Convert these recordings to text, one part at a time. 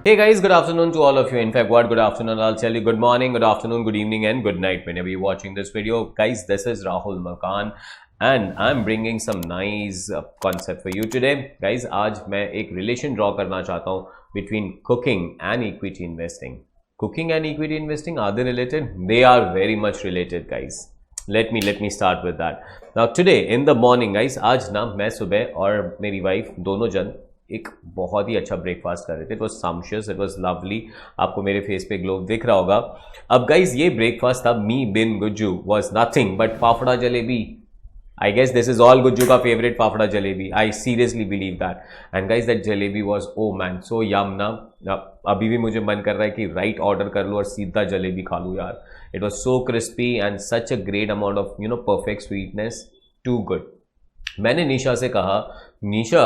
Hey guys, good afternoon to all of you. In fact, what good afternoon? I'll tell you good morning, good afternoon, good evening and good night whenever you're watching this video. Guys, this is Rahul Malkan and I'm bringing some nice concept for you today. Guys, आज मैं एक relation draw करना चाहता हूँ between cooking and equity investing. Cooking and equity investing, are they related? They are very much related, guys. Let me start with that. Now today in the morning, guys, आज ना मैं सुबह और मेरी wife दोनों जन एक बहुत ही अच्छा ब्रेकफास्ट कर रहे थे. इट वॉज सम्शियस, इट वॉज लवली. आपको मेरे फेस पे ग्लो दिख रहा होगा. अब गाइज ये ब्रेकफास्ट था. Me being Gujju was nothing but fafda jalebi. I guess this is all Gujju का favourite fafda jalebi. I seriously believe that. And guys that jalebi was oh man so yum ना. अभी भी मुझे मन कर रहा है कि राइट ऑर्डर कर लूँ और सीधा जलेबी खा लूँ यार. It was so crispy and such a great amount of perfect sweetness. Too good. मैंने निशा से कहा, Nisha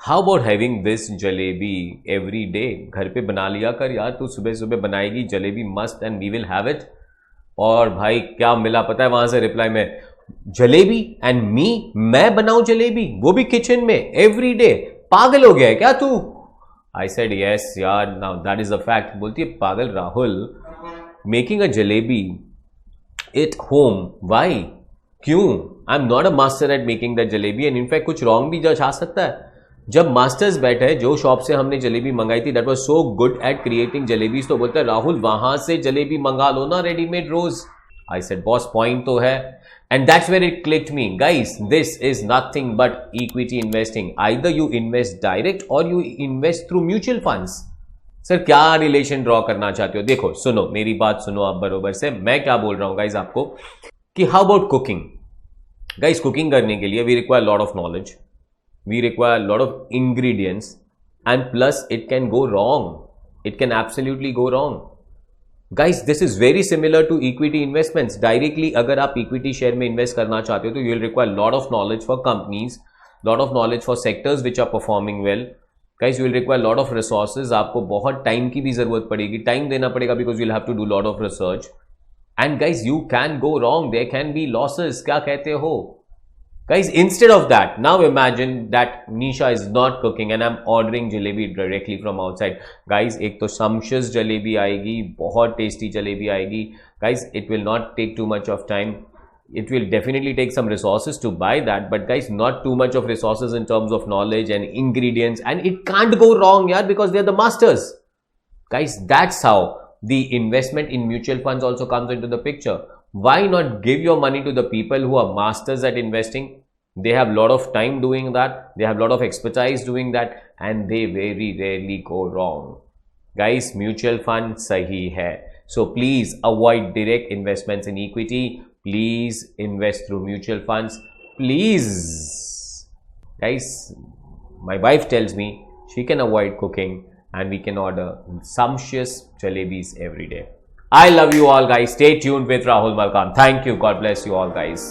how about having this jalebi every day. घर पे बना लिया कर यार, तू सुबह सुबह बनाएगी जलेबी मस्त and we will have it. और भाई क्या मिला पता है वहां से रिप्लाई में, जलेबी एंड मी, मैं बनाऊं जलेबी वो भी किचन में एवरी डे. पागल हो गया है क्या तू? आई सेड यस यार, now that is a fact. बोलती है पागल Rahul, making a jalebi at home, why, क्यों? I am not a master at making that jalebi and in fact कुछ रॉन्ग भी जा सकता है. जब मास्टर्स बैठे, जो शॉप से हमने जलेबी मंगाई थी, that was so good at creating jalebis, तो बोलते हैं राहुल वहां से जलेबी मंगा लो ना रेडीमेड रोज. आई सेड बॉस पॉइंट तो है. And that's where it clicked me. Guys, this is nothing but equity investing. Either you invest direct or you invest through mutual funds. Sir क्या रिलेशन ड्रॉ करना चाहते हो? देखो सुनो, मेरी बात सुनो आप बरोबर से. मैं क्या बोल रहा हूं गाइज आपको कि how about cooking. Guys cooking करने के लिए we require lot of knowledge, we require a lot of ingredients, and plus it can go wrong. It can absolutely go wrong. Guys, this is very similar to equity investments. Directly अगर आप equity share में invest करना चाहते हो तो you will require lot of knowledge for companies, lot of knowledge for sectors which are performing well. Guys, you will require lot of resources. आपको बहुत time की भी जरूरत पड़ेगी, time देना पड़ेगा because you'll have to do lot of research. And guys, you can go wrong. There can be losses. क्या कहते हो? Guys, instead of that, now imagine that Nisha is not cooking and I'm ordering jalebi directly from outside. Guys, एक तो sumptuous jalebi आएगी, बहुत tasty jalebi आएगी. Guys, it will not take too much of time. It will definitely take some resources to buy that, but guys, not too much of resources in terms of knowledge and ingredients, and it can't go wrong, yeah, because they're the masters. Guys, that's how the investment in mutual funds also comes into the picture. Why not give your money to the people who are masters at investing? They have a lot of time doing that. They have a lot of expertise doing that. And they very rarely go wrong. Guys, mutual fund sahi hai. So please avoid direct investments in equity. Please invest through mutual funds. Please. Guys, my wife tells me she can avoid cooking and we can order sumptuous jalebis every day. I love you all guys. Stay tuned with Rahul Malkan. Thank you. God bless you all guys.